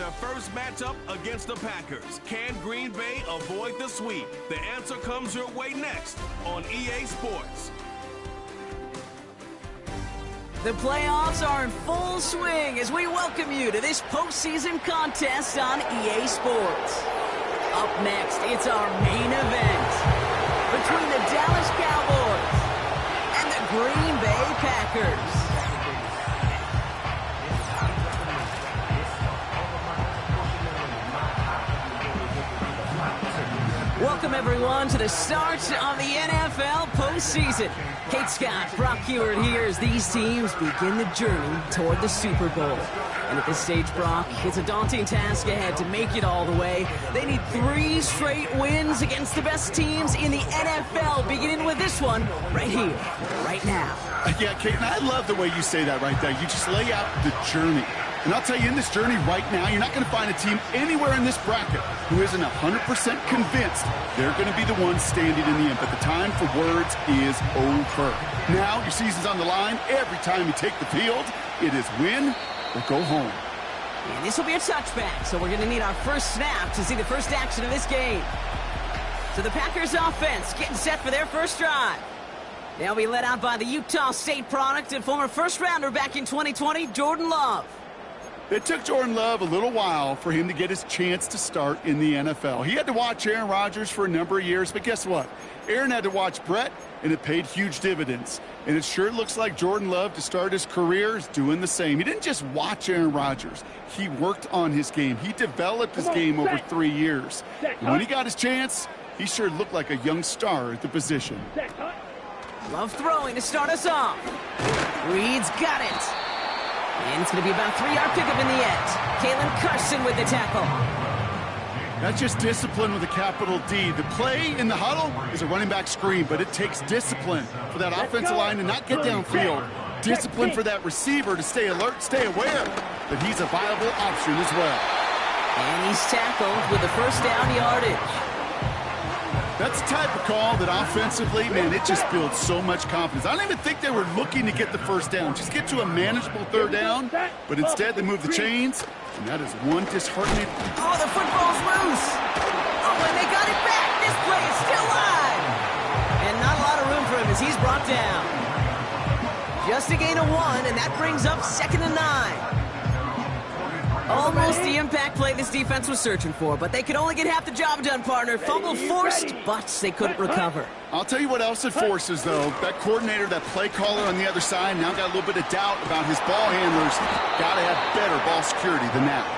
their first matchup against the Packers. Can Green Bay avoid the sweep? The answer comes your way next on EA Sports. The playoffs are in full swing as we welcome you to this postseason contest on EA Sports. Up next, it's our main event between the Dallas Cowboys and the Green Bay Packers. Welcome, everyone, to the start of the NFL postseason. Kate Scott, Brock Hewitt here as these teams begin the journey toward the Super Bowl. And at this stage, Brock, it's a daunting task ahead to make it all the way. They need 3 straight wins against the best teams in the NFL, beginning with this one right here, right now. Yeah, Kate, and I love the way you say that right there. You just lay out the journey. And I'll tell you, in this journey right now, you're not going to find a team anywhere in this bracket who isn't 100% convinced they're going to be the ones standing in the end. But the time for words is over. Now, your season's on the line. Every time you take the field, it is win or go home. And this will be a touchback, so we're going to need our first snap to see the first action of this game. So the Packers offense getting set for their first drive. They'll be led out by the Utah State product and former first-rounder back in 2020, Jordan Love. It took Jordan Love a little while for him to get his chance to start in the NFL. He had to watch Aaron Rodgers for a number of years, but guess what? Aaron had to watch Brett, and it paid huge dividends. And it sure looks like Jordan Love, to start his career, is doing the same. He didn't just watch Aaron Rodgers. He worked on his game. He developed his game over 3 years. And when he got his chance, he sure looked like a young star at the position. Love throwing to start us off. Reed's got it. And it's going to be about a 3-yard pickup in the end. Kalen Carson with the tackle. That's just discipline with a capital D. The play in the huddle is a running back screen, but it takes discipline for that offensive line to not get downfield. Discipline for that receiver to stay alert, stay aware that he's a viable option as well. And he's tackled with the first down yardage. That's the type of call that offensively, man, it just builds so much confidence. I don't even think they were looking to get the first down. Just get to a manageable third down, but instead they move the chains, and that is one disheartening. Oh, the football's loose. Oh, and they got it back. This play is still live. And not a lot of room for him as he's brought down. Just a gain of 1, and that brings up 2nd and 9. Almost the impact play this defense was searching for, but they could only get half the job done, partner. Fumble forced, but they couldn't recover. I'll tell you what else it forces, though. That coordinator, that play caller on the other side, now got a little bit of doubt about his ball handlers. Got to have better ball security than that.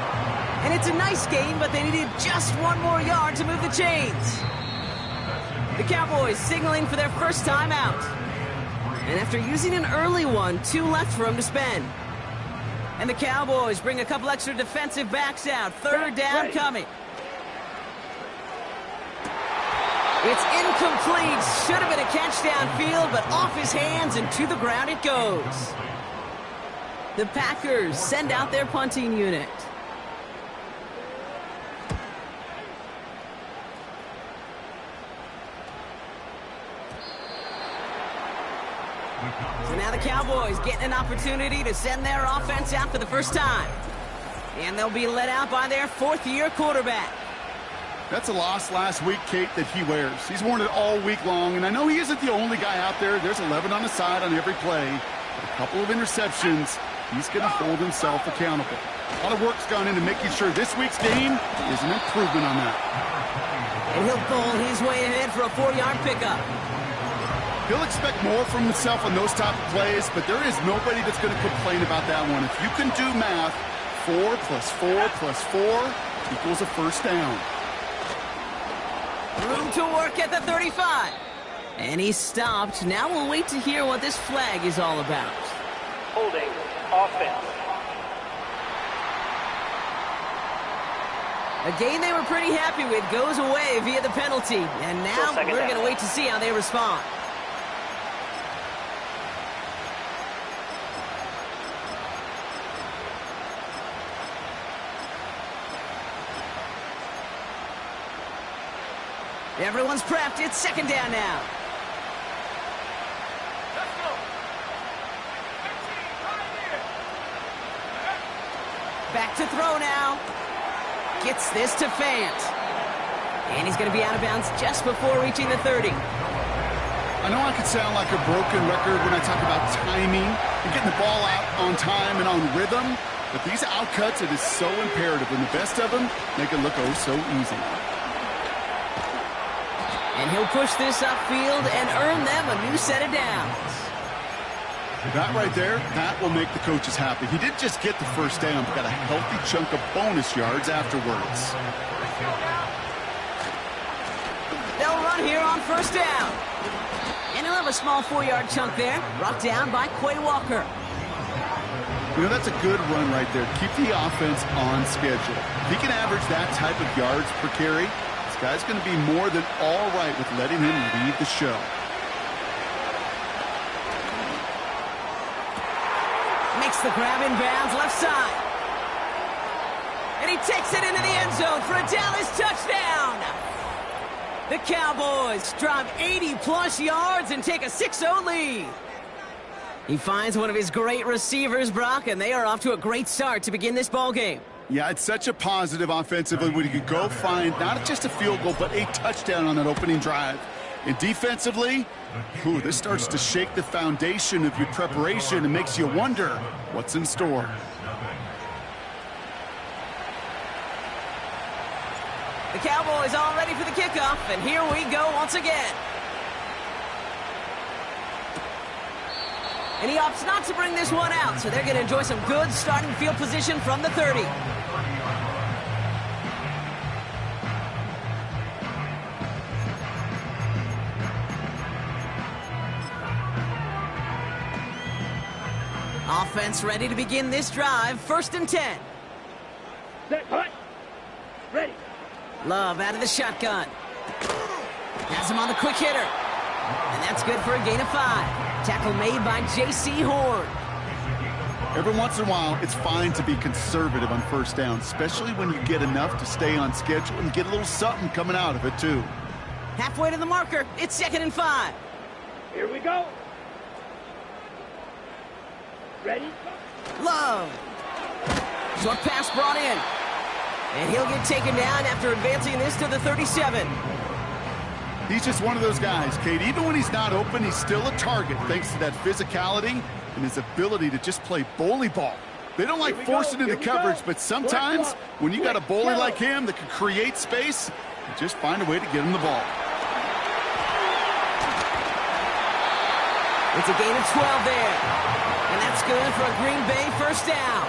And it's a nice gain, but they needed just 1 more yard to move the chains. The Cowboys signaling for their first time out. And after using an early one, 2 left for him to spend. And the Cowboys bring a couple extra defensive backs out. 3rd down coming. It's incomplete. Should have been a catch downfield, but off his hands and to the ground it goes. The Packers send out their punting unit. So now the Cowboys getting an opportunity to send their offense out for the first time. And they'll be led out by their 4th-year quarterback. That's a loss last week, Kate, that he wears. He's worn it all week long, and I know he isn't the only guy out there. There's 11 on the side on every play. But a couple of interceptions, he's going to hold himself accountable. A lot of work's gone into making sure this week's game is an improvement on that. And he'll bowl his way ahead for a 4-yard pickup. He'll expect more from himself on those type of plays, but there is nobody that's going to complain about that one. If you can do math, 4 + 4 + 4 equals a first down. Room to work at the 35. And he stopped. Now we'll wait to hear what this flag is all about. Holding offense. A game they were pretty happy with goes away via the penalty. And now we're going to wait to see how they respond. Everyone's prepped. It's 2nd down now. Let's go. Back to throw now. Gets this to Fant. And he's going to be out of bounds just before reaching the 30. I know I could sound like a broken record when I talk about timing and getting the ball out on time and on rhythm, but these outcuts, it is so imperative, and the best of them make it look oh so easy. And he'll push this upfield and earn them a new set of downs. That right there, that will make the coaches happy. He didn't just get the first down, but got a healthy chunk of bonus yards afterwards. They'll run here on first down. And he'll have a small 4-yard chunk there, brought down by Quay Walker. You know, that's a good run right there. Keep the offense on schedule. If he can average that type of yards per carry, this guy's going to be more than all right with letting him lead the show. Makes the grab in bounds left side. And he takes it into the end zone for a Dallas touchdown. The Cowboys drive 80-plus yards and take a 6-0 lead. He finds one of his great receivers, Brock, and they are off to a great start to begin this ballgame. Yeah, it's such a positive offensively when you can go find not just a field goal, but a touchdown on that opening drive. And defensively, this starts to shake the foundation of your preparation and makes you wonder what's in store. The Cowboys all ready for the kickoff, and here we go once again. And he opts not to bring this one out, so they're going to enjoy some good starting field position from the 30. Offense ready to begin this drive, 1st and 10. Set, hut. Ready. Love out of the shotgun. Has him on the quick hitter. And that's good for a gain of 5. Tackle made by J.C. Horn. Every once in a while, it's fine to be conservative on first down, especially when you get enough to stay on schedule and get a little something coming out of it, too. Halfway to the marker. It's 2nd and 5. Here we go. Ready? Love. Short pass brought in. And he'll get taken down after advancing this to the 37. He's just one of those guys, Kate. Even when he's not open, he's still a target thanks to that physicality and his ability to just play bully ball. They don't like forcing into coverage, but sometimes when you got a bully like him that can create space, you just find a way to get him the ball. It's a gain of 12 there. And that's good for a Green Bay first down.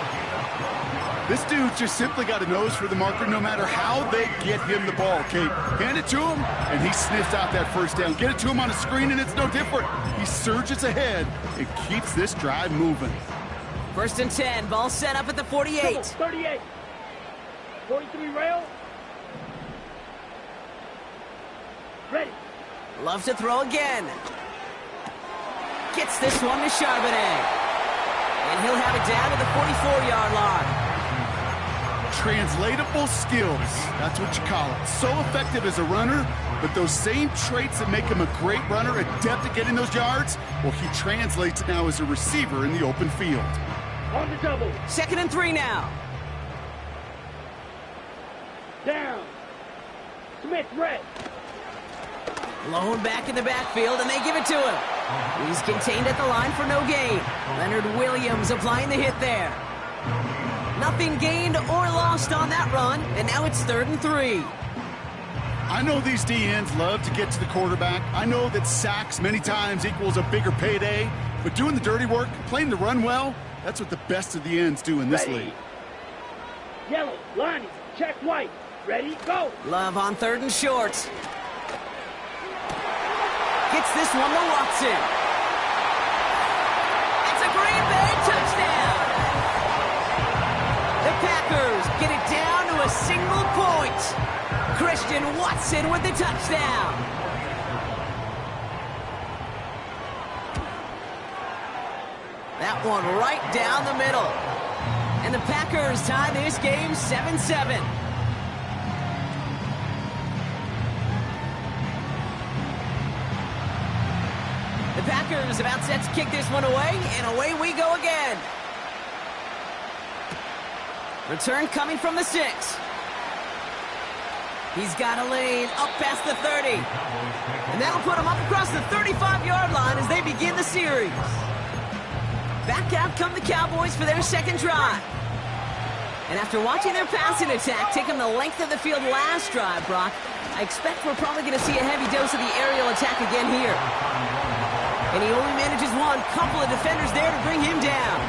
This dude's just simply got a nose for the marker no matter how they get him the ball, Kate. Hand it to him, and he sniffs out that first down. Get it to him on a screen, and it's no different. He surges ahead and keeps this drive moving. 1st and 10, ball set up at the 48. 38. 43 rail. Ready. Love to throw again. Gets this one to Charbonnet. And he'll have it down to the 44-yard line. Translatable skills, that's what you call it. So effective as a runner, but those same traits that make him a great runner, adept at getting those yards, well, he translates it now as a receiver in the open field. On the double. 2nd and 3 now. Down. Smith red. Blown back in the backfield, and they give it to him. He's contained at the line for no gain. Leonard Williams applying the hit there. Nothing gained or lost on that run, and now it's 3rd and 3. I know these DNs love to get to the quarterback. I know that sacks many times equals a bigger payday, but doing the dirty work, playing the run well, that's what the best of the ends do in this league. Yellow, Lonnie, check white. Ready, go. Love on 3rd and short. Gets this one to Watson. It's a Green Bay touchdown. The Packers get it down to a single point. Christian Watson with the touchdown. That one right down the middle. And the Packers tie this game 7-7. The Packers about set to kick this one away, and away we go again. Return coming from the 6. He's got a lane up past the 30. And that'll put him up across the 35-yard line as they begin the series. Back out come the Cowboys for their second drive. And after watching their passing attack take them the length of the field last drive, Brock, I expect we're probably going to see a heavy dose of the aerial attack again here. And he only manages one. Couple of defenders there to bring him down.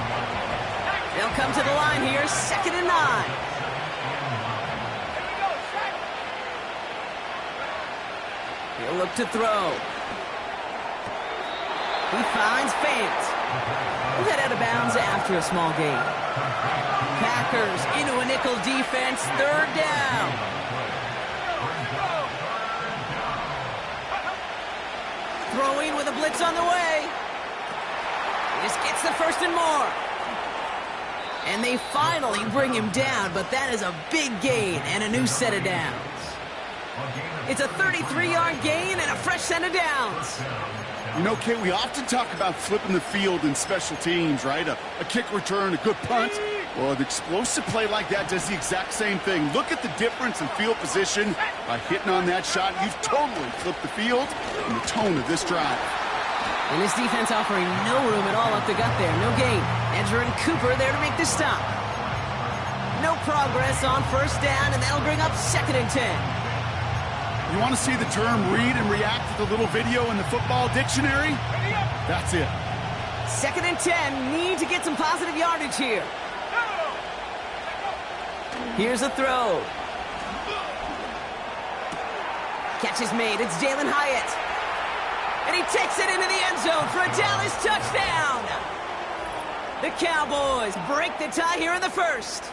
They'll come to the line here, 2nd and 9. He'll look to throw. He finds Fant. He'll head out of bounds after a small gain. Packers into a nickel defense, 3rd down. Throwing with a blitz on the way. He just gets the 1st and more. And they finally bring him down, but that is a big gain and a new set of downs. It's a 33-yard gain and a fresh set of downs. You know, Kate, we often talk about flipping the field in special teams, right? A kick return, a good punt. Well, an explosive play like that does the exact same thing. Look at the difference in field position. By hitting on that shot, you've totally flipped the field and the tone of this drive. And this defense offering no room at all up the gut there. No gain. Edger and Cooper there to make the stop. No progress on 1st down, and that'll bring up 2nd and 10. You want to see the term read and react to the little video in the football dictionary? That's it. 2nd and 10. Need to get some positive yardage here. Here's a throw. Catch is made. It's Jalen Hyatt. And he takes it into the end zone for a Dallas touchdown. The Cowboys break the tie here in the 1st.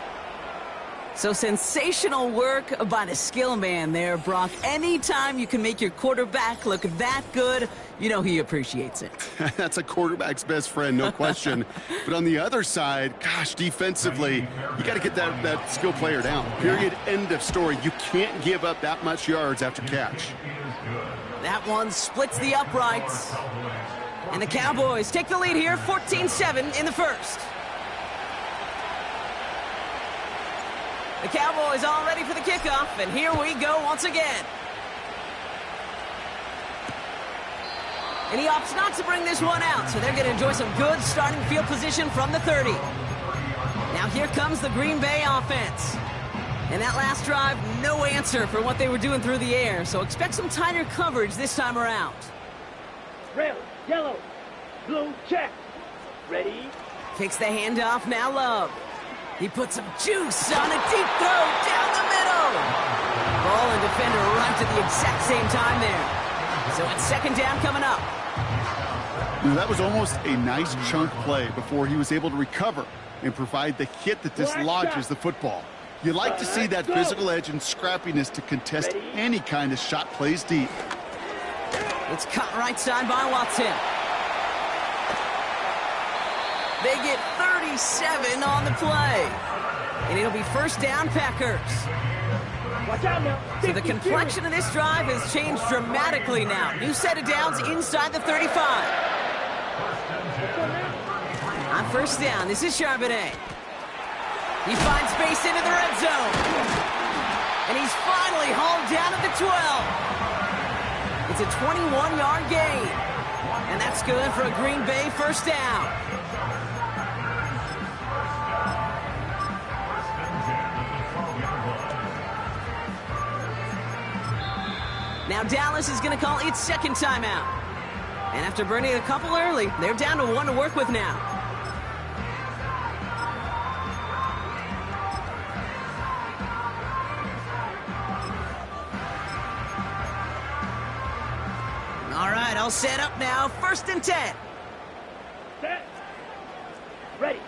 So sensational work by the skill man there, Brock. Anytime you can make your quarterback look that good, you know he appreciates it. That's a quarterback's best friend, no question. But on the other side, gosh, defensively, you got to get that skill player down. Period, end of story. You can't give up that much yards after catch. That one splits the uprights. And the Cowboys take the lead here, 14-7 in the 1st. The Cowboys all ready for the kickoff, and here we go once again. And he opts not to bring this one out, so they're going to enjoy some good starting field position from the 30. Now here comes the Green Bay offense. And that last drive, no answer for what they were doing through the air, so expect some tighter coverage this time around. Red, yellow, blue, check. Ready? Takes the handoff, now Love. He puts some juice on a deep throw down the middle. Ball and defender arrived at the exact same time there. So it's 2nd down coming up. You know, that was almost a nice chunk play before he was able to recover and provide the hit that dislodges the football. You like to see that physical edge and scrappiness to contest any kind of shot plays deep. It's cut right side by Watson. They get 37 on the play. And it'll be 1st down, Packers. Watch out now. So the complexion of this drive has changed dramatically now. New set of downs inside the 35. On 1st down, this is Charbonnet. He finds space into the red zone. And he's finally hauled down at the 12. It's a 21-yard gain. And that's good for a Green Bay 1st down. Now Dallas is going to call its 2nd timeout. And after burning a couple early, they're down to 1 to work with now. All right, all set up now. 1st and 10. Set. Ready.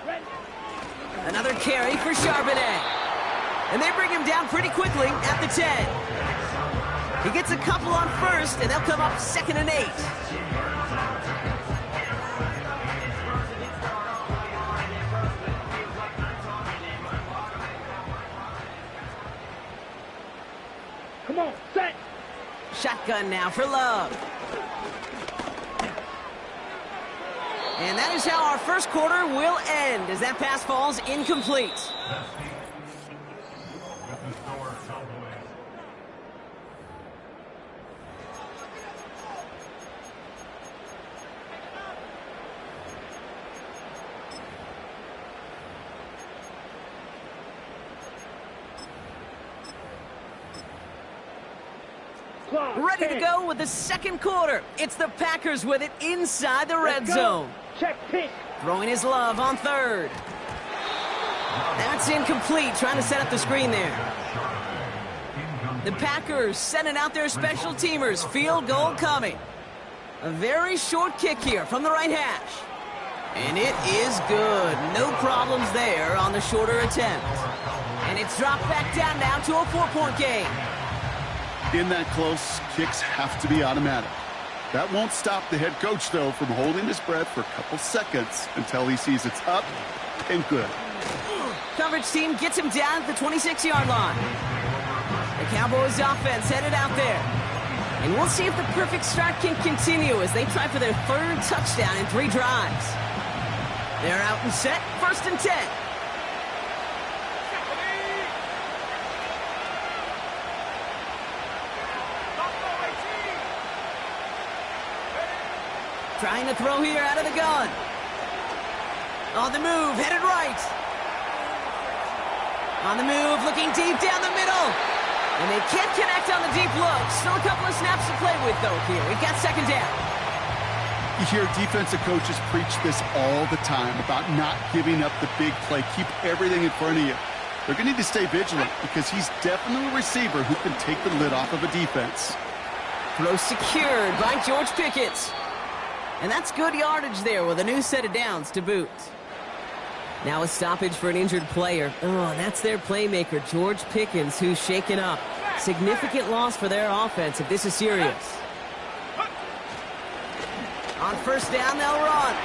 Another carry for Charbonnet. And they bring him down pretty quickly at the 10. He gets a couple on 1st, and they'll come up 2nd and 8. Come on, set. Shotgun now for Love. And that is how our 1st quarter will end as that pass falls incomplete. Clock, Ready to 10. go with the second quarter. It's the Packers with it inside the red Let's go. zone. Check pitch. Throwing his love on third. That's incomplete, trying to set up the screen there. The Packers sending out their special teamers. Field goal coming. A very short kick here from the right hash. And it is good. No problems there on the shorter attempt. And it's dropped back down now to a 4-point game. In that close, kicks have to be automatic. That won't stop the head coach, though, from holding his breath for a couple seconds until he sees it's up and good. Coverage team gets him down at the 26-yard line. The Cowboys offense headed out there. And we'll see if the perfect start can continue as they try for their third touchdown in 3 drives. They're out and set, 1st and 10. Trying to throw here out of the gun. On the move, headed right. On the move, looking deep down the middle. And they can't connect on the deep look. Still a couple of snaps to play with, though, here. We've got 2nd down. You hear defensive coaches preach this all the time about not giving up the big play. Keep everything in front of you. They're going to need to stay vigilant because he's definitely a receiver who can take the lid off of a defense. Throw secured by George Pickett. And that's good yardage there with a new set of downs to boot. Now a stoppage for an injured player. Oh, that's their playmaker, George Pickens, who's shaken up. Significant loss for their offense if this is serious. On 1st down, they'll run.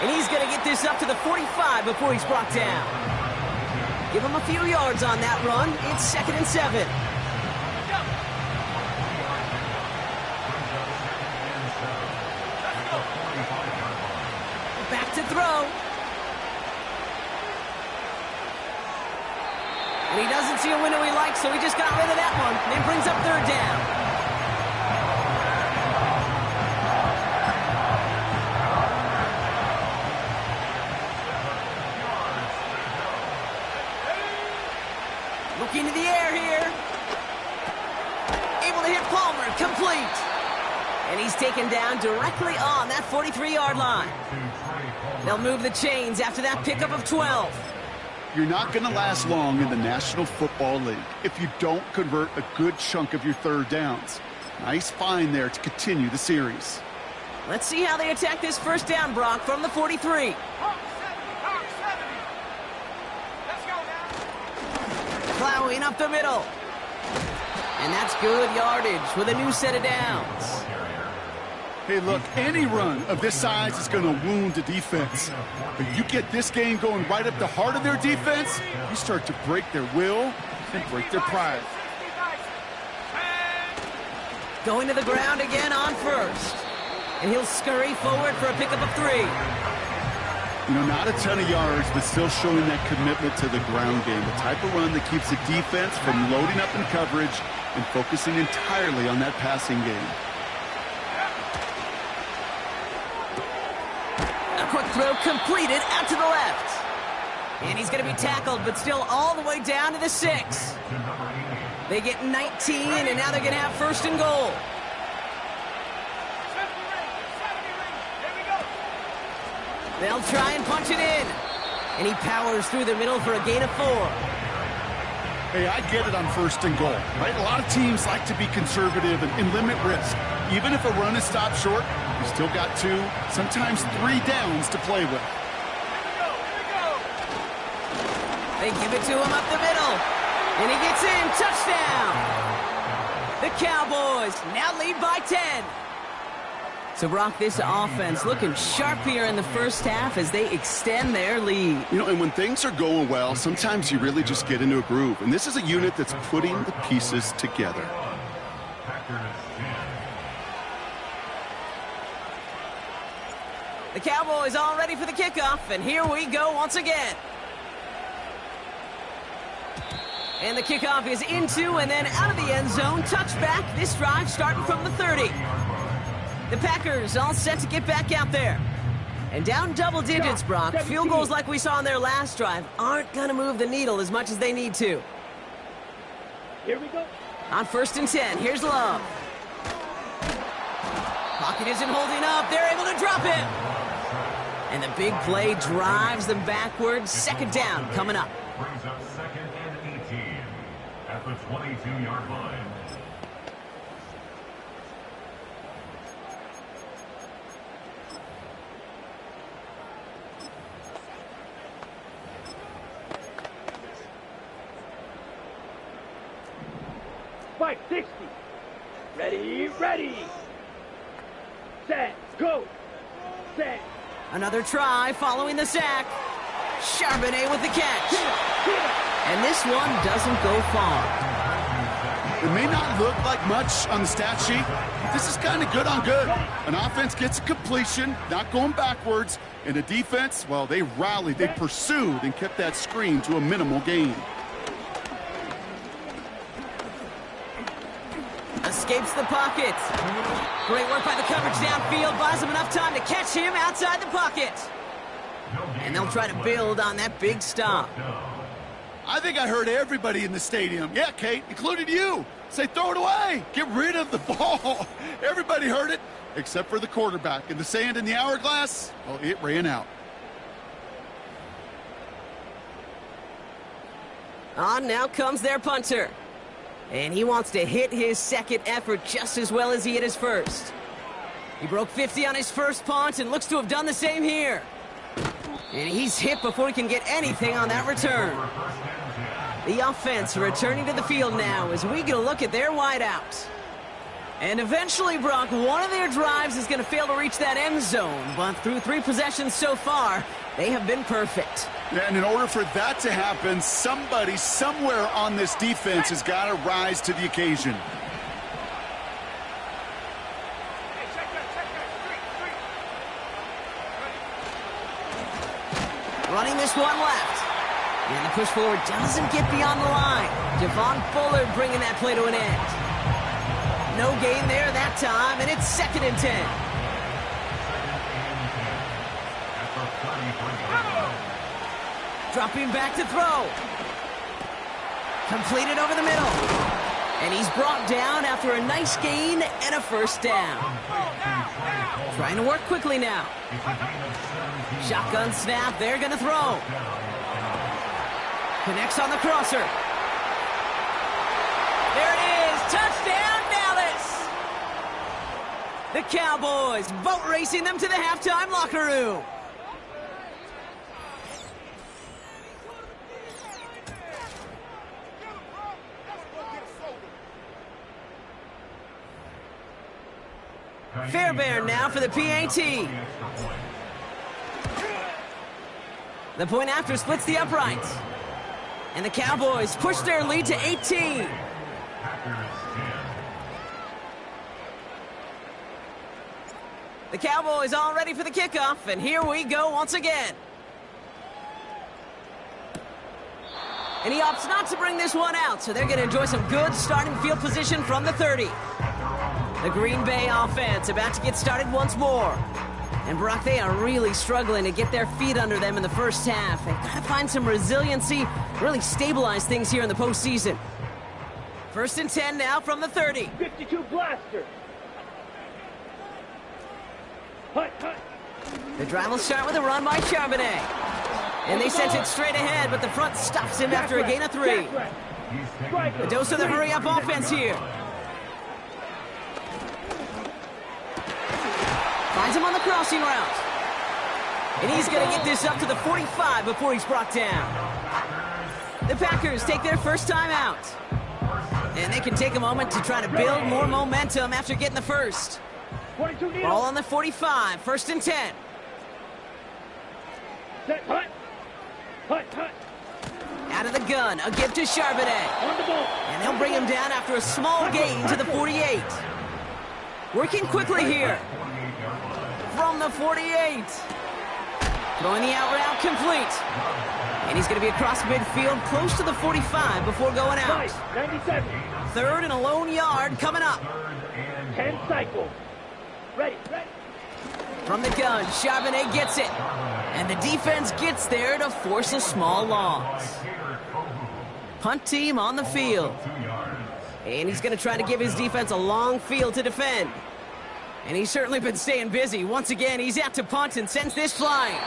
And he's going to get this up to the 45 before he's brought down. Give him a few yards on that run. It's 2nd and 7. Back to throw. And he doesn't see a window he likes, so he just got rid of that one. And it brings up 3rd down. Looking to the air here. Able to hit Palmer, complete. And he's taken down directly on that 43-yard line. They'll move the chains after that pickup of 12. You're not going to last long in the National Football League if you don't convert a good chunk of your 3rd downs. Nice find there to continue the series. Let's see how they attack this 1st down, Brock, from the 43. Plowing up the middle. And that's good yardage with a new set of downs. Hey, look, any run of this size is going to wound the defense. But you get this game going right up the heart of their defense, you start to break their will and break their pride. Going to the ground again on 1st. And he'll scurry forward for a pickup of 3. You know, not a ton of yards, but still showing that commitment to the ground game. The type of run that keeps the defense from loading up in coverage and focusing entirely on that passing game. Quick throw completed out to the left. And he's going to be tackled, but still all the way down to the 6. They get 19, and now they're going to have 1st and goal. They'll try and punch it in. And he powers through the middle for a gain of 4. Hey, I get it on 1st and goal, right? A lot of teams like to be conservative and limit risk. Even if a run is stopped short, you still got 2, sometimes 3 downs to play with. They give it to him up the middle. And he gets in. Touchdown. The Cowboys now lead by 10. So, Brock, this offense looking sharp here in the 1st half as they extend their lead. You know, and when things are going well, sometimes you really just get into a groove. And this is a unit that's putting the pieces together. The Cowboys all ready for the kickoff, and here we go once again. And the kickoff is into and then out of the end zone. Touchback. This drive starting from the 30. The Packers all set to get back out there. And down double digits, Brock. Field goals like we saw on their last drive aren't going to move the needle as much as they need to. Here we go. On 1st and 10, here's Love. Pocket isn't holding up. They're able to drop it. And the big play drives them backwards. Second down coming up. Brings up second and 18 at the 22-yard line. Spike 60. Ready, ready. Set, go. Set. Another try following the sack. Charbonnet with the catch. And this one doesn't go far. It may not look like much on the stat sheet, but this is kind of good on good. An offense gets a completion, not going backwards, and the defense, well, they rallied, they pursued, and kept that screen to a minimal gain. Escapes the pocket. Great work by the coverage downfield. Buys him enough time to catch him outside the pocket. And they'll try to build on that big stop. I think I heard everybody in the stadium, yeah, Kate, including you, say throw it away. Get rid of the ball. Everybody heard it, except for the quarterback. And the sand in the hourglass, well, it ran out. On now comes their punter. And he wants to hit his second effort just as well as he hit his first. He broke 50 on his first punt and looks to have done the same here. And he's hit before he can get anything on that return. The offense returning to the field now as we get a look at their wideouts. And eventually, Brock, one of their drives is going to fail to reach that end zone. But through 3 possessions so far, they have been perfect. Yeah, and in order for that to happen, somebody somewhere on this defense has got to rise to the occasion. Running this one left. And the push forward doesn't get beyond the line. Javon Fuller bringing that play to an end. No gain there that time, and it's 2nd and 10. Dropping back to throw. Completed over the middle. And he's brought down after a nice gain and a first down. Trying to work quickly now. Shotgun snap, they're going to throw. Connects on the crosser. There it is, touchdown Dallas! The Cowboys boat racing them to the halftime locker room. Fairbairn now for the PAT. The point after splits the uprights. And the Cowboys push their lead to 18. The Cowboys all ready for the kickoff, and here we go once again. And he opts not to bring this one out, so they're going to enjoy some good starting field position from the 30. The Green Bay offense about to get started once more. And Brock, they are really struggling to get their feet under them in the first half. They've got to find some resiliency, really stabilize things here in the postseason. 1st and 10 now from the 30. 52 blaster. Hut, hut. The drive will start with a run by Charbonnet. And they sent it straight ahead, but the front stops him after a gain of 3. A dose of the hurry-up offense here. Finds him on the crossing route. And he's going to get this up to the 45 before he's brought down. The Packers take their first time out. And they can take a moment to try to build more momentum after getting the first. Ball on the 45, 1st and 10. Set, hut. Hut, hut. Out of the gun, a give to Charbonnet. On the ball. And they'll bring him down after a small gain to the 48. Working quickly here. From the 48. Throwing the out route complete. And he's going to be across midfield close to the 45 before going out. 97. 3rd and a lone yard coming up. 10 cycles. Ready, ready. From the gun, Charbonnet gets it. And the defense gets there to force a small loss. Punt team on the field. And he's going to try to give his defense a long field to defend. And he's certainly been staying busy. Once again, he's out to punt and sends this flying.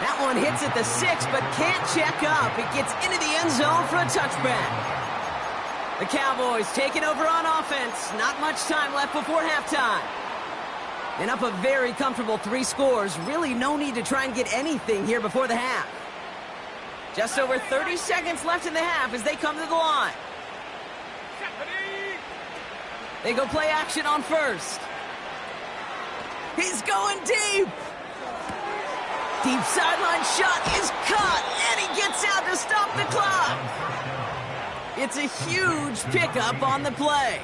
That one hits at the 6, but can't check up. It gets into the end zone for a touchback. The Cowboys taking over on offense. Not much time left before halftime. And up a very comfortable 3 scores. Really no need to try and get anything here before the half. Just over 30 seconds left in the half as they come to the line. They go play action on first. He's going deep. Deep sideline shot is caught, and he gets out to stop the clock. It's a huge pickup on the play.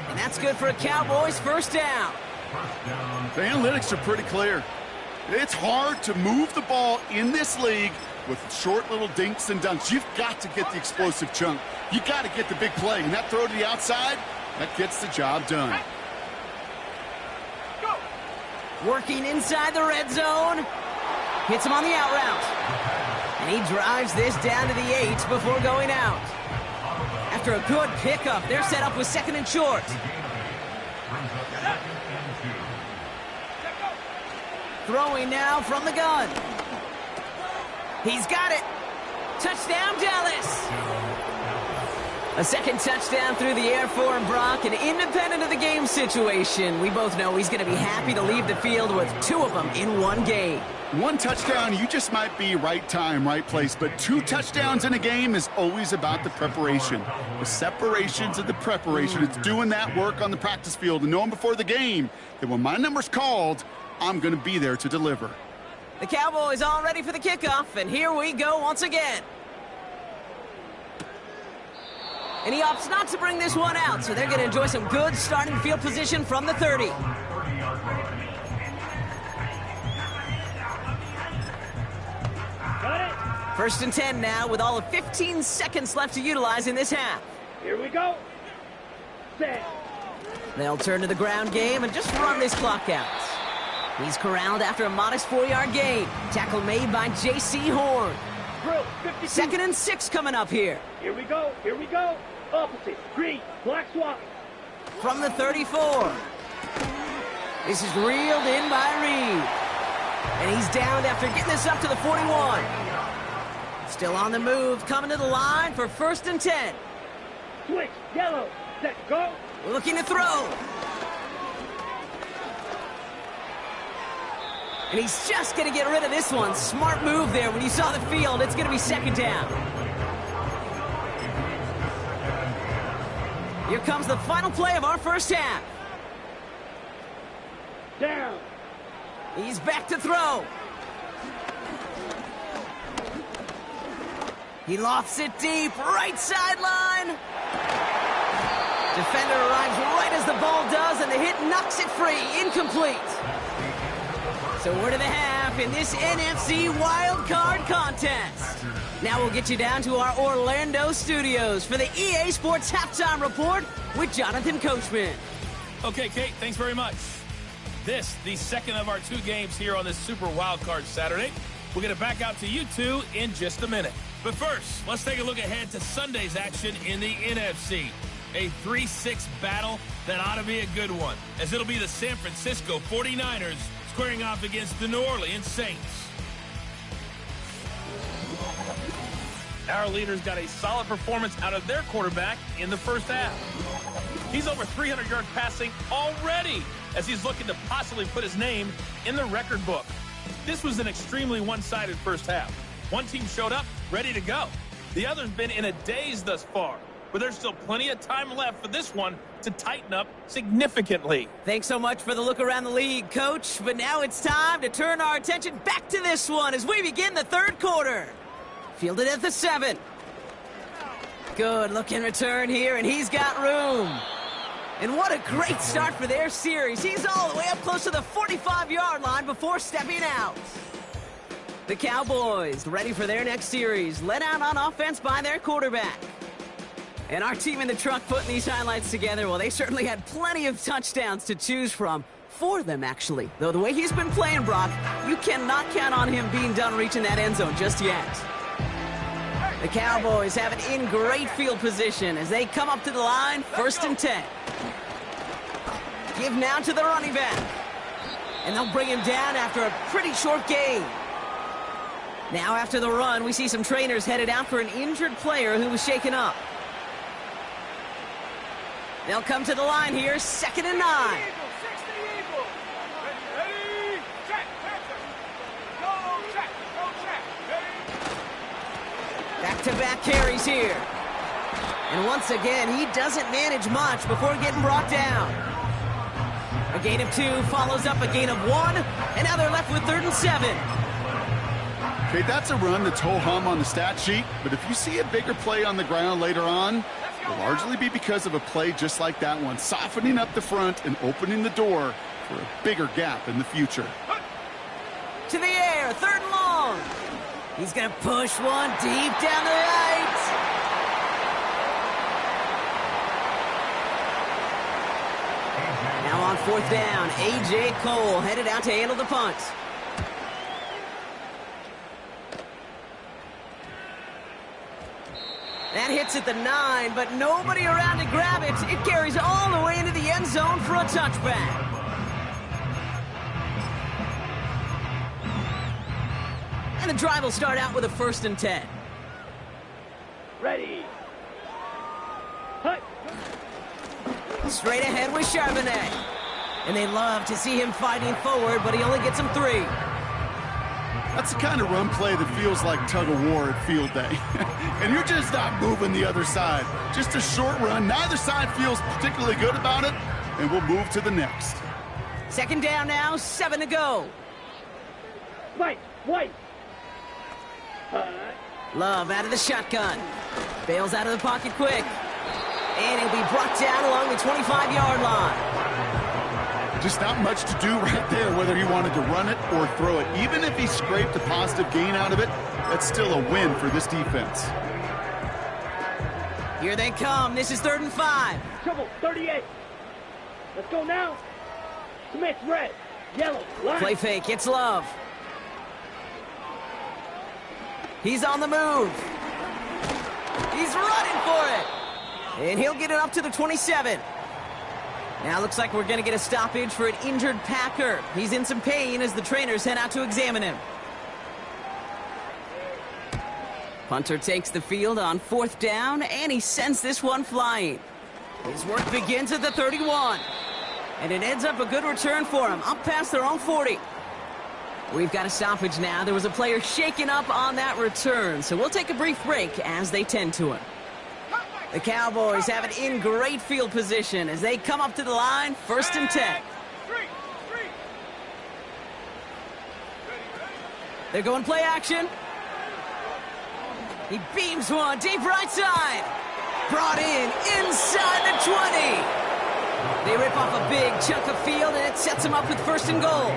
And that's good for a Cowboys first down. The analytics are pretty clear. It's hard to move the ball in this league with short little dinks and dunks. You've got to get the explosive chunk. You got to get the big play. And that throw to the outside, that gets the job done. Working inside the red zone. Hits him on the out route. And he drives this down to the 8 before going out. After a good pickup, they're set up with 2nd and short. Throwing now from the gun. He's got it. Touchdown, Dallas. A second touchdown through the air for him, Brock, and independent of the game situation, we both know he's going to be happy to leave the field with 2 of them in one game. 1 touchdown, you just might be right time, right place, but 2 touchdowns in a game is always about the preparation. The separations of the preparation. It's doing that work on the practice field and knowing before the game that when my number's called, I'm going to be there to deliver. The Cowboys all ready for the kickoff, and here we go once again. And he opts not to bring this one out, so they're going to enjoy some good starting field position from the 30. Got it. 1st and 10 now with all of 15 seconds left to utilize in this half. Here we go. Set. They'll turn to the ground game and just run this clock out. He's corralled after a modest 4-yard gain. Tackle made by J.C. Horn. 2nd and 6 coming up here. Here we go. Here we go. Opposite. Green. Black swap. From the 34. This is reeled in by Reed. And he's downed after getting this up to the 41. Still on the move, coming to the line for 1st and 10. Switch. Yellow. Set. Go. Looking to throw. And he's just going to get rid of this one. Smart move there. When you saw the field, it's going to be 2nd down. Here comes the final play of our first half. Down. He's back to throw. He lofts it deep, right sideline. Defender arrives right as the ball does, and the hit knocks it free. Incomplete. So we're to the half in this NFC Wildcard contest. Now we'll get you down to our Orlando studios for the EA Sports Halftime Report with Jonathan Coachman. Okay, Kate, thanks very much. This, the second of our 2 games here on this Super Wildcard Saturday. We'll get it back out to you 2 in just a minute. But first, let's take a look ahead to Sunday's action in the NFC. A 3-6 battle that ought to be a good one, as it'll be the San Francisco 49ers squaring off against the New Orleans Saints. Our leaders got a solid performance out of their quarterback in the first half. He's over 300 yards passing already, as he's looking to possibly put his name in the record book. This was an extremely one-sided first half. One team showed up, ready to go. The other's been in a daze thus far, but there's still plenty of time left for this one to tighten up significantly. Thanks so much for the look around the league, Coach. But now it's time to turn our attention back to this one as we begin the 3rd quarter. Fielded at the 7. Good looking return here, and he's got room. And what a great start for their series. He's all the way up close to the 45-yard line before stepping out. The Cowboys ready for their next series, led out on offense by their quarterback. And our team in the truck putting these highlights together, well, they certainly had plenty of touchdowns to choose from. 4 of them, actually. Though the way he's been playing, Brock, you cannot count on him being done reaching that end zone just yet. The Cowboys have it in great field position as they come up to the line, 1st and 10. Give now to the running back. And they'll bring him down after a pretty short gain. Now after the run, we see some trainers headed out for an injured player who was shaken up. They'll come to the line here, 2nd and 9. Back-to-back carries here. And once again, he doesn't manage much before getting brought down. A gain of 2 follows up a gain of 1, and now they're left with 3rd and 7. Okay, that's a run that's ho-hum on the stat sheet, but if you see a bigger play on the ground later on, it'll largely be because of a play just like that one, softening up the front and opening the door for a bigger gap in the future. To the air, 3rd and long. He's going to push one deep down the right. Now on 4th down, A.J. Cole headed out to handle the punt. That hits at the 9, but nobody around to grab it. It carries all the way into the end zone for a touchback. And the drive will start out with a 1st and 10. Ready. Hut. Straight ahead with Charbonnet. And they love to see him fighting forward, but he only gets him 3. That's the kind of run play that feels like tug-of-war at field day. And you're just not moving the other side. Just a short run. Neither side feels particularly good about it, and we'll move to the next. 2nd down now, 7 to go. White. Love out of the shotgun. Bails out of the pocket quick. And he'll be brought down along the 25-yard line. Just not much to do right there, whether he wanted to run it or throw it. Even if he scraped a positive gain out of it, that's still a win for this defense. Here they come. This is 3rd and 5. Trouble, 38. Let's go now. Smith, red. Yellow, line. Play fake. It's Love. He's on the move. He's running for it. And he'll get it up to the 27. Now looks like we're going to get a stoppage for an injured Packer. He's in some pain as the trainers head out to examine him. Punter takes the field on 4th down, and he sends this one flying. His work begins at the 31. And it ends up a good return for him, up past their own 40. We've got a stoppage now. There was a player shaken up on that return, so we'll take a brief break as they tend to him. The Cowboys have it in great field position as they come up to the line, 1st and 10. They're going play action. He beams one deep right side. Brought in inside the 20. They rip off a big chunk of field, and it sets them up with 1st and goal.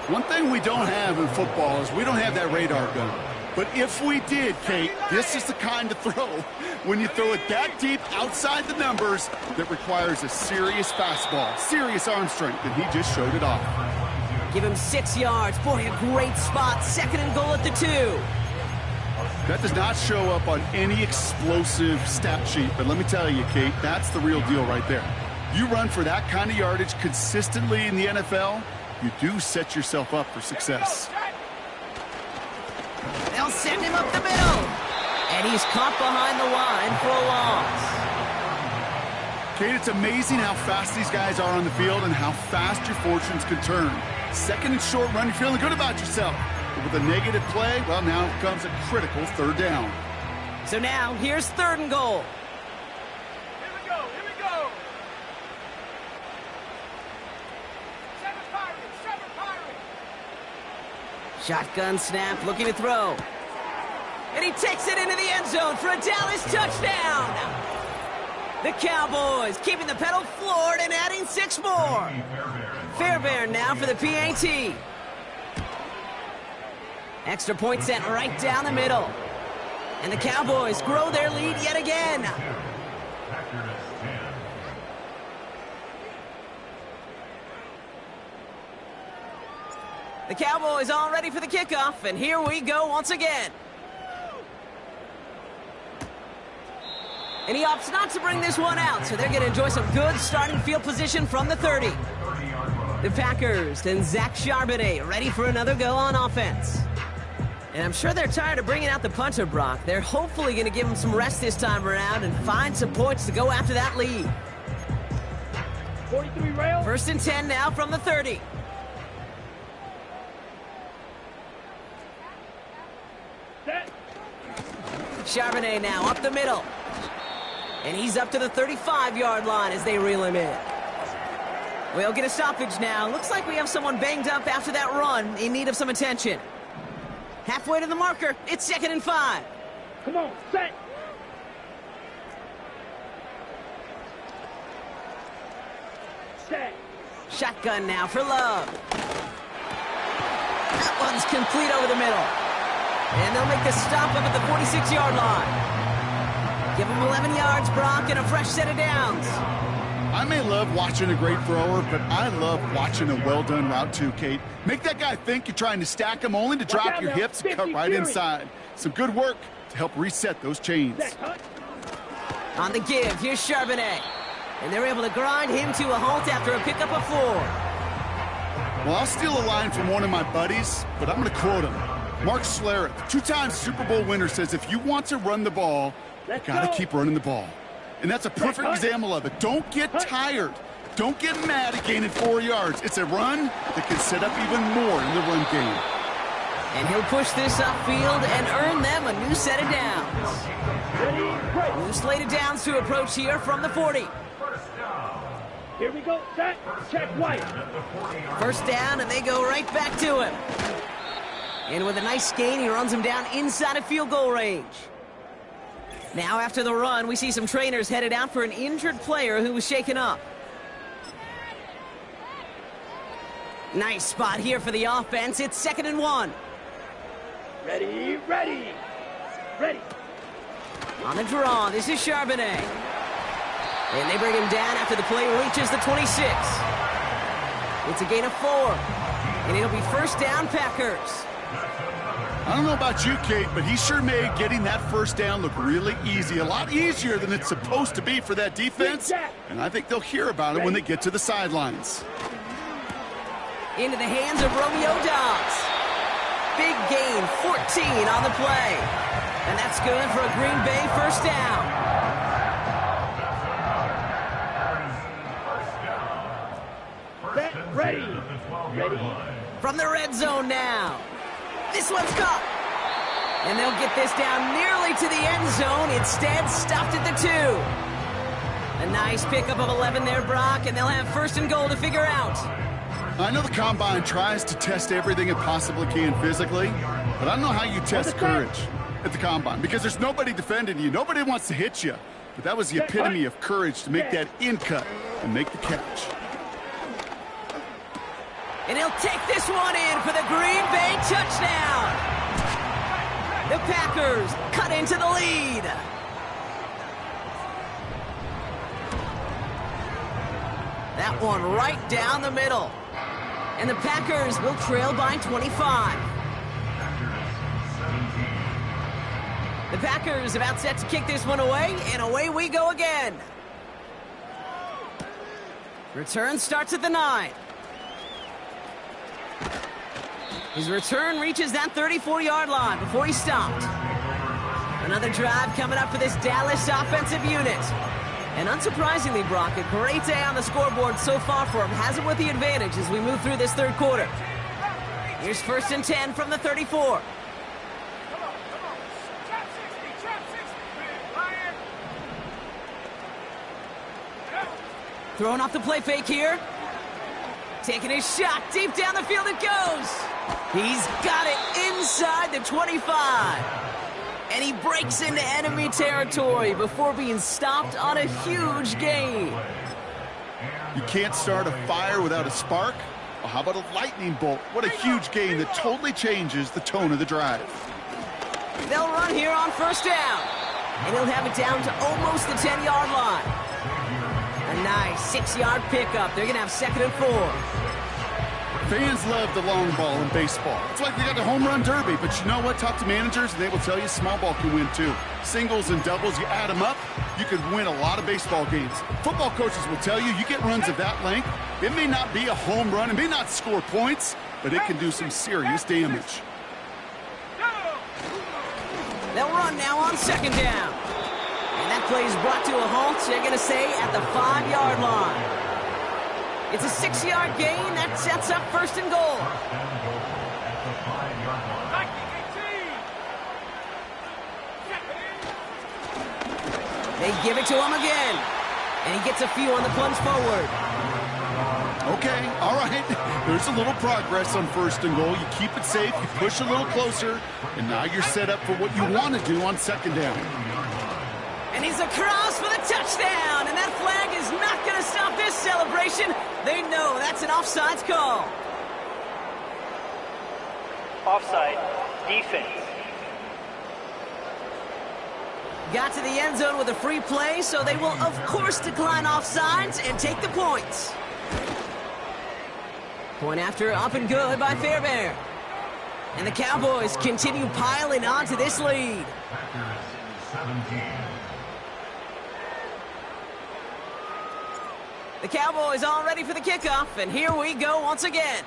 One thing we don't have in football is we don't have that radar gun. But if we did, Kate, this is the kind of throw, when you throw it that deep outside the numbers, that requires a serious fastball, serious arm strength, and he just showed it off. Give him 6 yards. Boy, a great spot. 2nd and goal at the 2. That does not show up on any explosive stat sheet, but let me tell you, Kate, that's the real deal right there. You run for that kind of yardage consistently in the NFL, you do set yourself up for success. They'll send him up the middle. And he's caught behind the line for a loss. Kate, it's amazing how fast these guys are on the field and how fast your fortunes can turn. 2nd and short run, you're feeling good about yourself. But with a negative play, well, now comes a critical 3rd down. So now, here's 3rd and goal. Here we go. Seven Pirates. Shotgun snap, looking to throw. And he takes it into the end zone for a Dallas touchdown. The Cowboys keeping the pedal floored and adding 6 more. Fairbairn now for the PAT. Extra point sent right down the middle. And the Cowboys grow their lead yet again. The Cowboys all ready for the kickoff, and here we go once again. And he opts not to bring this one out, so they're going to enjoy some good starting field position from the 30. The Packers and Zach Charbonnet ready for another go on offense. And I'm sure they're tired of bringing out the punter, Brock. They're hopefully going to give him some rest this time around and find some points to go after that lead. 43 rail. 1st and 10 now from the 30. Set. Charbonnet now up the middle. And he's up to the 35-yard line as they reel him in. We'll get a stoppage now. Looks like we have someone banged up after that run in need of some attention. Halfway to the marker. It's 2nd and 5. Come on, set. Set. Shotgun now for Love. That one's complete over the middle. And they'll make the stop up at the 46-yard line. Give him 11 yards, Brock, and a fresh set of downs. I may love watching a great thrower, but I love watching a well-done route too, Kate. Make that guy think you're trying to stack him only to drop your hips and cut right inside. Some good work to help reset those chains. On the give, here's Charbonnet. And they're able to grind him to a halt after a pickup of 4. Well, I'll steal a line from one of my buddies, but I'm going to quote him. Mark Schlereth, 2-time Super Bowl winner, says if you want to run the ball, you got to keep running the ball. And that's a perfect example of it. Don't get tired. Don't get mad at gaining 4 yards. It's a run that can set up even more in the run game. And he'll push this upfield and earn them a new set of downs. New slate of downs to approach here from the 40. Here we go, set, check White. 1st down, and they go right back to him. And with a nice gain, he runs him down inside of field goal range. Now after the run, we see some trainers headed out for an injured player who was shaken up. Nice spot here for the offense. It's 2nd and 1. Ready, ready, ready. On the draw, this is Charbonnet. And they bring him down after the play reaches the 26. It's a gain of 4. And it'll be 1st down, Packers. I don't know about you, Kate, but he sure made getting that 1st down look really easy. A lot easier than it's supposed to be for that defense. And I think they'll hear about it when they get to the sidelines. Into the hands of Romeo Dobbs. Big gain, 14 on the play. And that's good for a Green Bay 1st down. Set, ready, ready. From the red zone now. This one's caught. And they'll get this down nearly to the end zone. Instead, stopped at the 2. A nice pickup of 11 there, Brock, and they'll have 1st and goal to figure out. I know the Combine tries to test everything it possibly can physically, but I don't know how you test courage at the Combine, because there's nobody defending you. Nobody wants to hit you. But that was the epitome of courage to make that in cut and make the catch. And he'll take this one in for the Green Bay touchdown. The Packers cut into the lead. That one right down the middle. And the Packers will trail by 25. The Packers about set to kick this one away, and away we go again. Return starts at the 9. His return reaches that 34-yard line before he stopped. Another drive coming up for this Dallas offensive unit. And unsurprisingly, Brock, a great day on the scoreboard so far for him. Has it with the advantage as we move through this 3rd quarter. Here's 1st and 10 from the 34. Throwing off the play fake here. Taking his shot deep down the field it goes. He's got it inside the 25. And he breaks into enemy territory before being stopped on a huge gain. You can't start a fire without a spark. Well, how about a lightning bolt? What a huge gain that totally changes the tone of the drive. They'll run here on 1st down. And he'll have it down to almost the 10-yard line. A nice 6-yard pickup. They're going to have 2nd and 4. Fans love the long ball in baseball. It's like they got the home run derby, but you know what? Talk to managers, and they will tell you small ball can win too. Singles and doubles, you add them up, you can win a lot of baseball games. Football coaches will tell you get runs of that length. It may not be a home run, it may not score points, but it can do some serious damage. They'll run now on second down. And that play is brought to a halt, they're going to say, at the 5-yard line. It's a 6-yard gain. That sets up first and goal. They give it to him again. And he gets a few on the plunge forward. Okay, all right. There's a little progress on first and goal. You keep it safe, you push a little closer, and now you're set up for what you want to do on second down. And he's across for the touchdown. And that flag is not going to stop this celebration. They know that's an offsides call. Offside, defense. Got to the end zone with a free play, so they will, of course, decline offsides and take the points. Point after up and good by Fairbairn. And the Cowboys continue piling on to this lead. The Cowboys all ready for the kickoff, and here we go once again.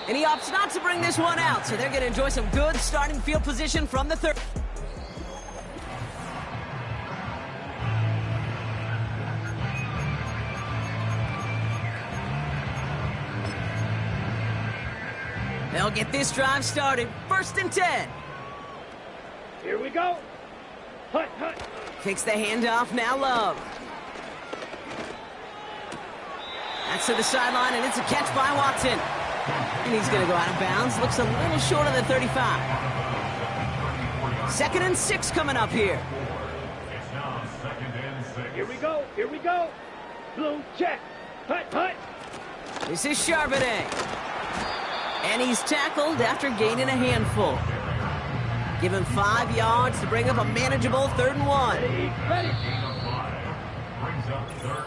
And he opts not to bring this one out, so they're going to enjoy some good starting field position from the third. They'll get this drive started. First and 10. Here we go. Hut, hut. Takes the handoff, now Love. That's to the sideline, and it's a catch by Watson. And he's going to go out of bounds. Looks a little short of the 35. 2nd and 6 coming up here. Here we go. Here we go. Blue check. Hut, hut. This is Charbonnet. And he's tackled after gaining a handful. Give him 5 yards to bring up a manageable 3rd and 1. Ready.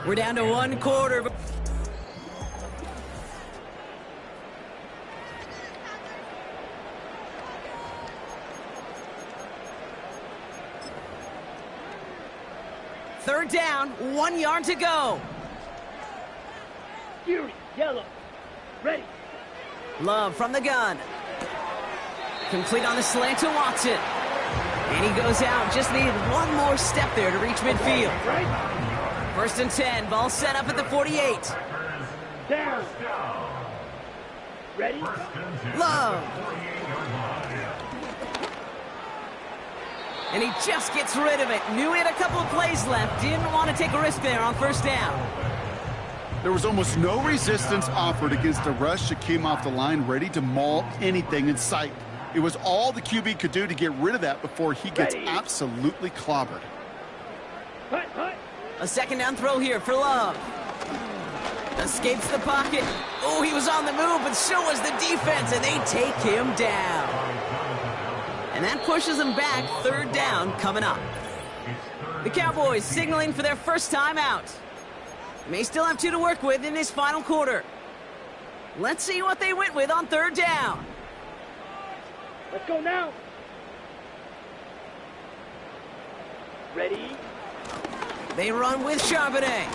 We're down to 1 quarter. Third down, 1 yard to go. Fury, yellow. Ready. Love from the gun. Complete on the slant to Watson. And he goes out. Just needed one more step there to reach midfield. Right. 1st and 10. Ball set up at the 48. Down. Ready. Love. And he just gets rid of it. Knew he had a couple of plays left. Didn't want to take a risk there on 1st down. There was almost no resistance offered against a rush that came off the line ready to maul anything in sight. It was all the QB could do to get rid of that before he gets absolutely clobbered. Hut, hut. A 2nd down throw here for Love. Escapes the pocket. Oh, he was on the move, but so was the defense, and they take him down. And that pushes them back. 3rd down coming up. The Cowboys signaling for their first time out. May still have 2 to work with in this final quarter. Let's see what they went with on 3rd down. Let's go now. Ready. They run with Charbonnet.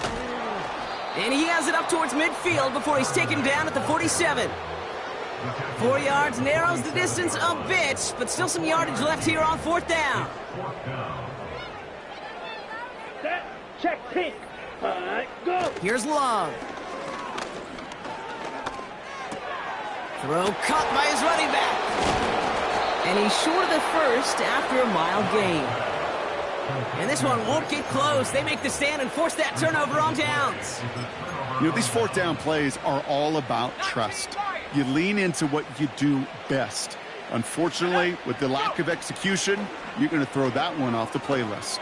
And he has it up towards midfield before he's taken down at the 47. 4 yards, narrows the distance a bit, but still some yardage left here on 4th down. Set. Check 10. Go. Here's Love. Throw caught by his running back. And he's short of the first after a mile gain. And this one won't get close. They make the stand and force that turnover on downs. You know, these 4th down plays are all about trust. You lean into what you do best. Unfortunately, with the lack of execution, you're going to throw that one off the playlist.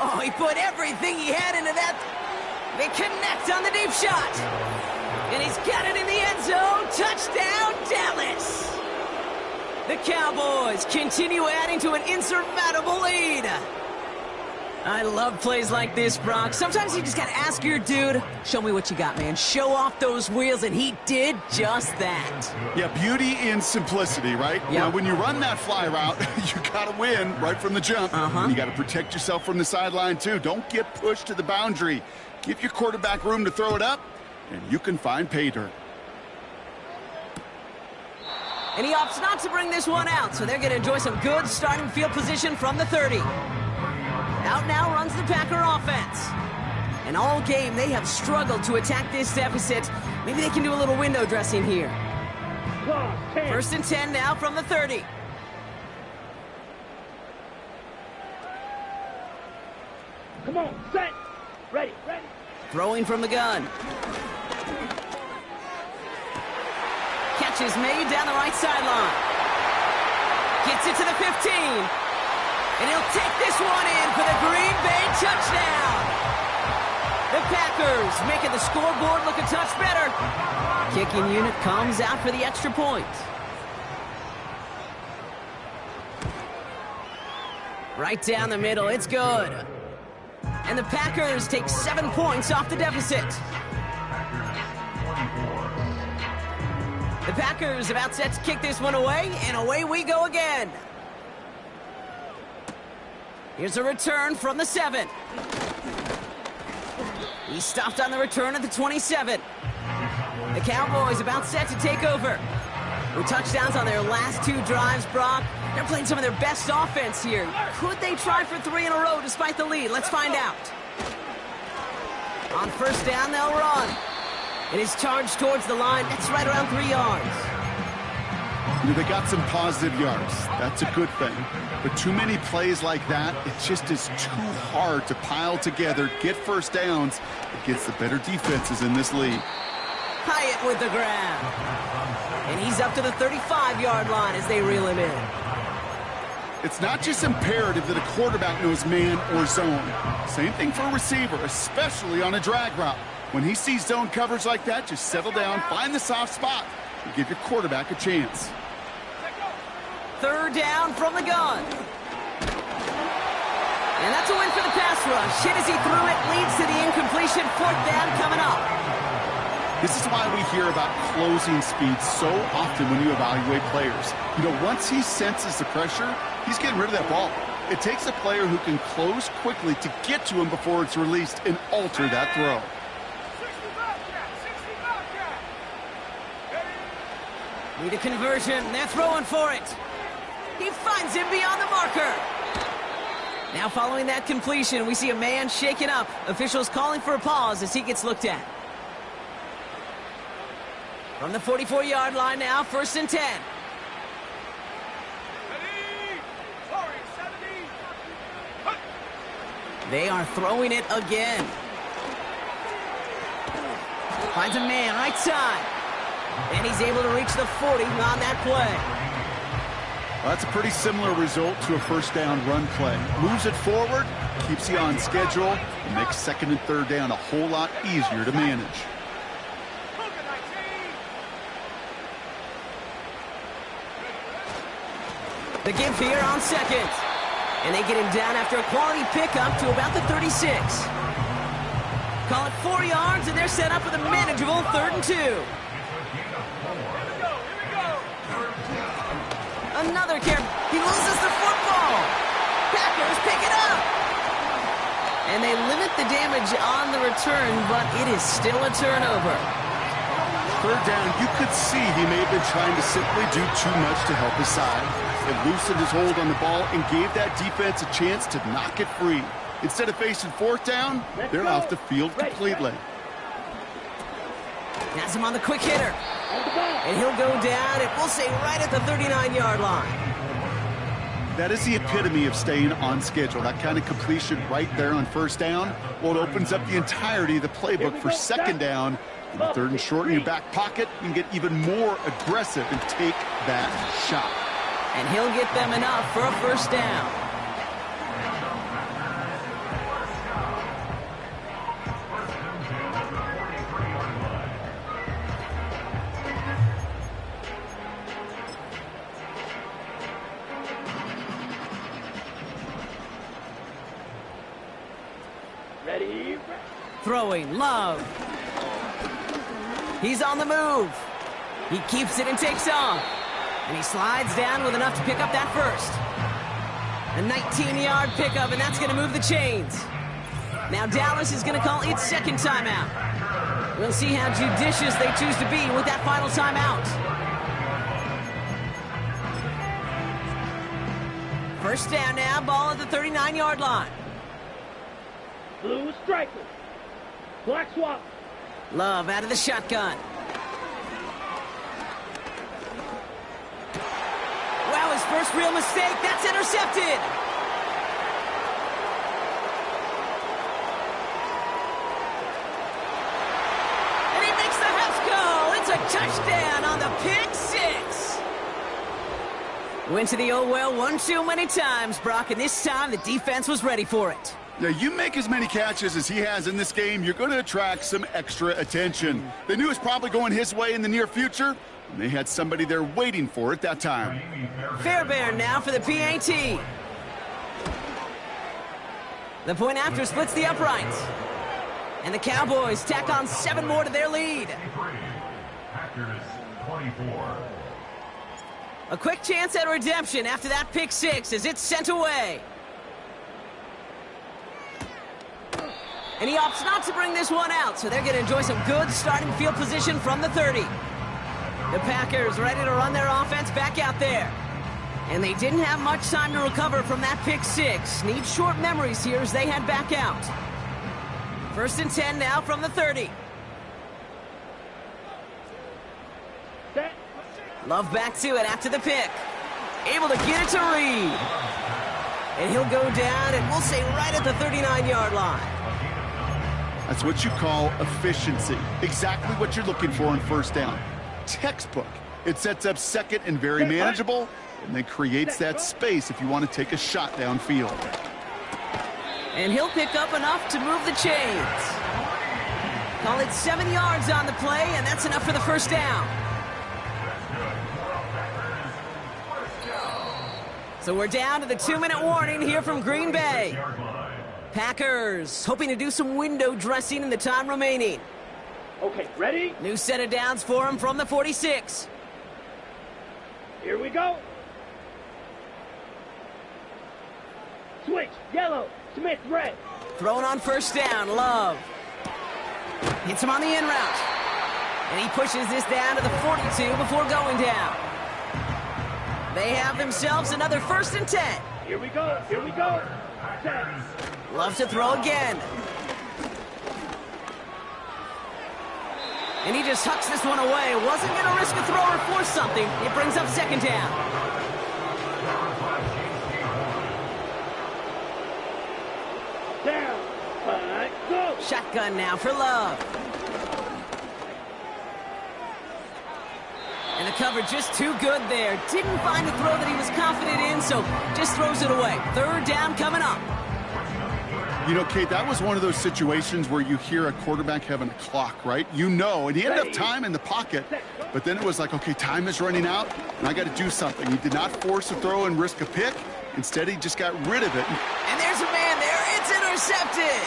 Oh, he put everything he had into that. They connect on the deep shot. And he's got it in the end zone. Touchdown, Dallas. The Cowboys continue adding to an insurmountable lead. I love plays like this, Brock. Sometimes you just gotta ask your dude, show me what you got, man. Show off those wheels, and he did just that. Yeah, beauty in simplicity, right? Yeah. Now, when you run that fly route, you gotta win right from the jump. And you gotta protect yourself from the sideline, too. Don't get pushed to the boundary. Give your quarterback room to throw it up, and you can find pay dirt. And he opts not to bring this one out, so they're going to enjoy some good starting field position from the 30. Out now runs the Packer offense. And all game, they have struggled to attack this deficit. Maybe they can do a little window dressing here. First and 10 now from the 30. Come on, set. Ready. Throwing from the gun. Catch is made down the right sideline. Gets it to the 15. And he'll take this one in for the Green Bay touchdown. The Packers making the scoreboard look a touch better. Kicking unit comes out for the extra point. Right down the middle, it's good. And the Packers take 7 points off the deficit. The Packers about set to kick this one away, and away we go again. Here's a return from the 7. He stopped on the return at the 27. The Cowboys about set to take over. With touchdowns on their last 2 drives, Brock, they're playing some of their best offense here. Could they try for 3 in a row despite the lead? Let's find out. On first down, they'll run. It is charged towards the line. That's right around 3 yards. You know, they got some positive yards. That's a good thing. But too many plays like that, it just is too hard to pile together, get first downs against the better defenses in this league. Hyatt with the grab. And he's up to the 35-yard line as they reel him in. It's not just imperative that a quarterback knows man or zone. Same thing for a receiver, especially on a drag route. When he sees zone coverage like that, just settle down, find the soft spot, and give your quarterback a chance. Third down from the gun. And that's a win for the pass rush. Hit as he threw it, leads to the incompletion. Fourth down coming up. This is why we hear about closing speed so often when you evaluate players. You know, once he senses the pressure, he's getting rid of that ball. It takes a player who can close quickly to get to him before it's released and alter that throw. Need a conversion. They're throwing for it. He finds him beyond the marker. Now following that completion, we see a man shaken up. Officials calling for a pause as he gets looked at. From the 44-yard line now, first and 10. They are throwing it again. Finds a man right side. And he's able to reach the 40 on that play. Well, that's a pretty similar result to a first down run play. Moves it forward, keeps you on schedule, and makes second and third down a whole lot easier to manage. The give here on second. And they get him down after a quality pickup to about the 36. Call it 4 yards, and they're set up with a manageable 3rd and 2. Another carry. He loses the football. Packers pick it up. And they limit the damage on the return, but it is still a turnover. Third down, you could see he may have been trying to simply do too much to help his side. It loosened his hold on the ball and gave that defense a chance to knock it free. Instead of facing fourth down, they're off the field completely. Has him on the quick hitter. And he'll go down, and we'll say right at the 39-yard line. That is the epitome of staying on schedule. That kind of completion right there on first down. Well, it opens up the entirety of the playbook for second down. And the 3rd and short in your back pocket, you can get even more aggressive and take that shot. And he'll get them enough for a first down. Ready? Throwing, Love. He's on the move. He keeps it and takes off. And he slides down with enough to pick up that first. A 19-yard pickup, and that's going to move the chains. Now Dallas is going to call its second timeout. We'll see how judicious they choose to be with that final timeout. First down now, ball at the 39-yard line. Blue striker. Black swap. Love out of the shotgun. Wow, his first real mistake. That's intercepted. And he makes the Huffs go. It's a touchdown on the pick six. Went to the oh well one too many times, Brock, and this time the defense was ready for it. Yeah, you make as many catches as he has in this game, you're going to attract some extra attention. They knew it was probably going his way in the near future, and they had somebody there waiting for it that time. Fairbairn now for the PAT. The point after splits the uprights. And the Cowboys tack on 7 more to their lead. Packers 24. A quick chance at redemption after that pick six as it's sent away. And he opts not to bring this one out, so they're going to enjoy some good starting field position from the 30. The Packers ready to run their offense back out there. And they didn't have much time to recover from that pick six. Need short memories here as they head back out. First and 10 now from the 30. Set. Love back to it after the pick. Able to get it to Reed. And he'll go down, and we'll say right at the 39-yard line. That's what you call efficiency. Exactly what you're looking for in first down. Textbook. It sets up second and very manageable, and then creates that space if you want to take a shot downfield. And he'll pick up enough to move the chains. Call it 7 yards on the play, and that's enough for the first down. So we're down to the 2-minute warning here from Green Bay. Packers hoping to do some window dressing in the time remaining. Okay, ready? New set of downs for him from the 46. Here we go. Switch, yellow. Smith, red. Thrown on first down, Love. Hits him on the in route. And he pushes this down to the 42 before going down. They have themselves another first and 10. Here we go, here we go. Set. Love to throw again. And he just tucks this one away. Wasn't going to risk a throw or force something. It brings up second down. Down. 5, go. Shotgun now for Love. And the cover just too good there. Didn't find a throw that he was confident in, so just throws it away. Third down coming up. You know, Kate, that was one of those situations where you hear a quarterback having a clock, right? You know, and he had enough time in the pocket, but then it was like, okay, time is running out, and I got to do something. He did not force a throw and risk a pick. Instead, he just got rid of it. And there's a man there. It's intercepted.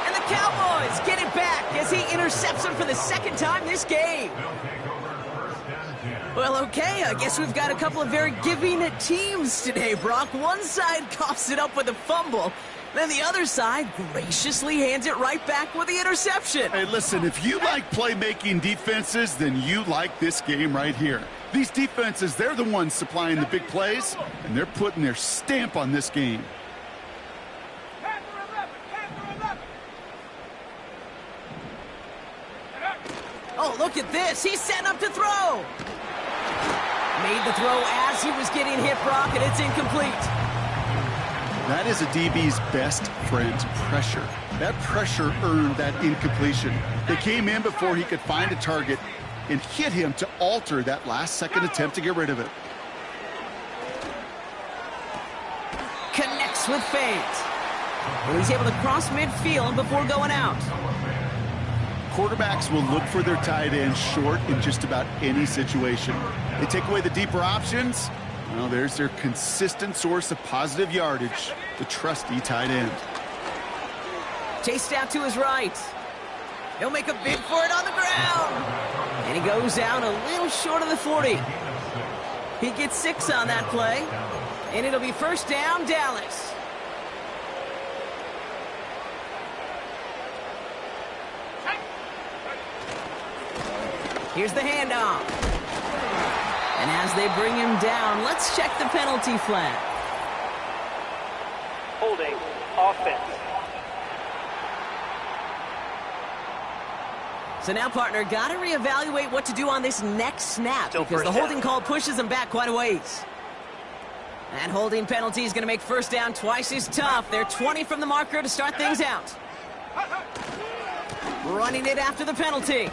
And the Cowboys get it back as he intercepts him for the second time this game. Well, okay, I guess we've got a couple of very giving teams today, Brock. One side coughs it up with a fumble, then the other side graciously hands it right back with the interception. Hey, listen, if you like playmaking defenses, then you like this game right here. These defenses, they're the ones supplying the big plays, and they're putting their stamp on this game. Oh, look at this. He's setting up to throw. Made the throw as he was getting hit, Brock, and it's incomplete. That is a DB's best friend, pressure. That pressure earned that incompletion. They came in before he could find a target and hit him to alter that last-second attempt to get rid of it. Connects with feint. And he's able to cross midfield before going out. Quarterbacks will look for their tight end short in just about any situation. They take away the deeper options, Well, there's their consistent source of positive yardage, the trusty tight end. Chased out to his right. He'll make a bid for it on the ground. And he goes out a little short of the 40. He gets 6 on that play. And it'll be first down, Dallas. Here's the handoff. And as they bring him down, let's check the penalty flag. Holding. Offense. So now, partner, got to reevaluate what to do on this next snap Still because the first holding down. call pushes him back quite a ways. That holding penalty is going to make first down twice as tough. They're 20 from the marker to start things out. Running it after the penalty.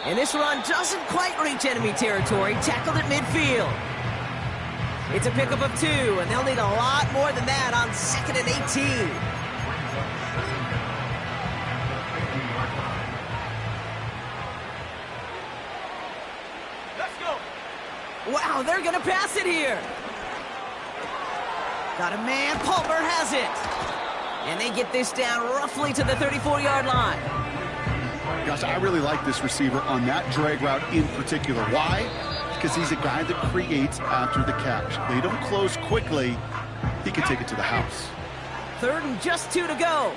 And this run doesn't quite reach enemy territory. Tackled at midfield. It's a pickup of 2, and they'll need a lot more than that on 2nd and 18. Wow, they're going to pass it here. Got a man. Palmer has it. And they get this down roughly to the 34-yard line. Gosh, I really like this receiver on that drag route in particular. Why? Because he's a guy that creates after the catch. They don't close quickly. He can take it to the house. 3rd and just 2 to go.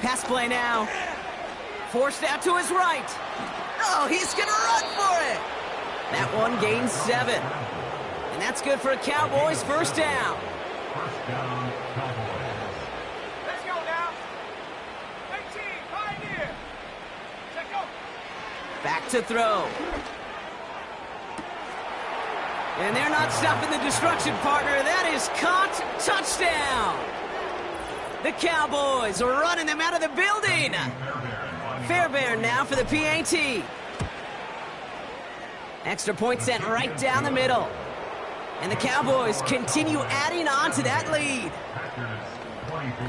Pass play now. Forced out to his right. Oh, he's going to run for it. That one gains 7. And that's good for a Cowboys first down. First down, Cowboys. Let's go now. 18, pioneer. Check go. Back to throw. And they're not stopping the destruction, partner. That is caught. Touchdown. The Cowboys are running them out of the building. Fairbairn now for the PAT. Extra point sent right down the middle. And the Cowboys continue adding on to that lead. Packers 24.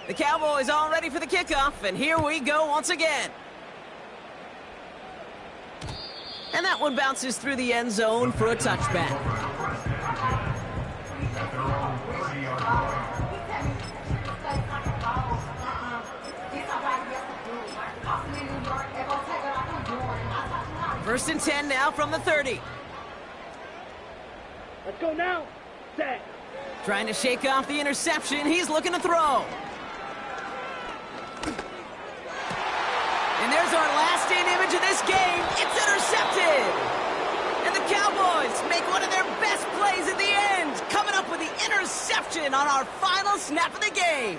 The Cowboys all ready for the kickoff, and here we go once again. And that one bounces through the end zone for a touchback. At their own 30-yard line. First and 10 now from the 30. Let's go now. Set. Trying to shake off the interception. He's looking to throw. And there's our lasting image of this game. It's intercepted. And the Cowboys make one of their best plays at the end, coming up with the interception on our final snap of the game.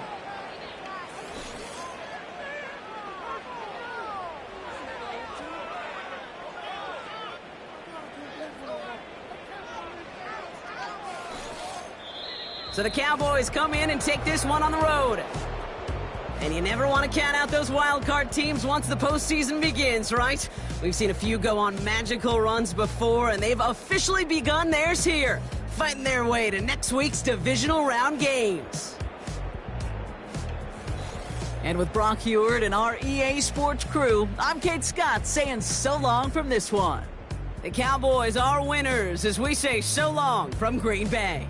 So the Cowboys come in and take this one on the road. And you never want to count out those wild card teams once the postseason begins, right? We've seen a few go on magical runs before, and they've officially begun theirs here, fighting their way to next week's divisional round games. And with Brock Heward and our EA Sports crew, I'm Kate Scott saying so long from this one. The Cowboys are winners as we say so long from Green Bay.